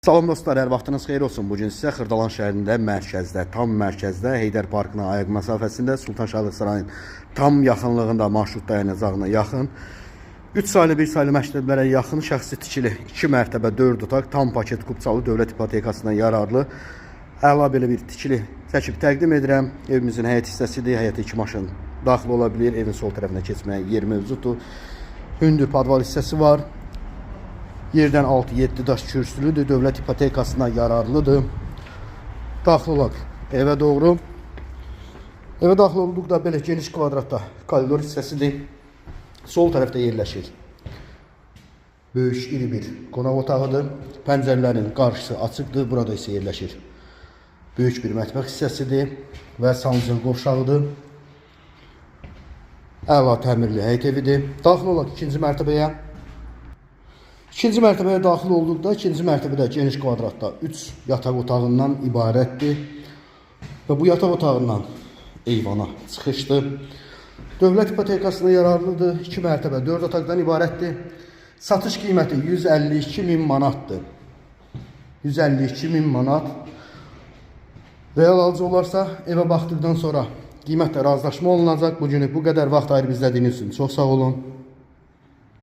Salam dostlar, hər vaxtınız xeyir olsun. Bugün sizə Xırdalan şəhərində, mərkəzdə, tam mərkəzdə, Heydər Parkına ayaq məsafəsində, Sultanşahlıq sarayının tam yaxınlığında, marşrut dayanacağına yaxın 3 saylı, 1 saylı məktəblərə yaxın şəxsi tikili 2 mərtəbə 4 otaq, tam paket Qubçalı dövlət ipotekasından yararlı əla belə bir tikili çəkib təqdim edirəm. Evimizin həyət hissəsidir. Həyətə 2 maşın daxil ola bilir. Evin sol tərəfinə keçməyə yer mövcuddur. Hündür padval hissəsi var. Yerdən 6-7 daş kürsülüdür. Dövlət ipotekasına yararlıdır. Daxil olaq evə doğru. Evə daxil olduqda belə geniş kvadratda koridor hissəsidir. Sol tərəfdə yerləşir. Böyük iri bir qonaq otağıdır. Pəncərələrin qarşısı açıqdır. Burada isə yerləşir. Böyük bir mətbəx hissəsidir və sancaq qovşağıdır. Əla təmirli həyət evidir. Daxil olaq ikinci mərtəbəyə. İkinci mərtəbəyə daxil olduqda ikinci mərtəbədə geniş kvadratda 3 yataq otağından ibarətdir. Və bu yataq otağından eyvana çıxışdır. Dövlət ipotekasına yararlıdır. 2 mərtəbə 4 otaqdan ibarətdir. Satış qiyməti 152.000 manatdır. 152.000 manat. Real alıcı olarsa evə baxdıqdan sonra qiymətlə razılaşma olunacaq. Bugünü bu qədər vaxt ayırıb izlədiyiniz üçün çox sağ olun.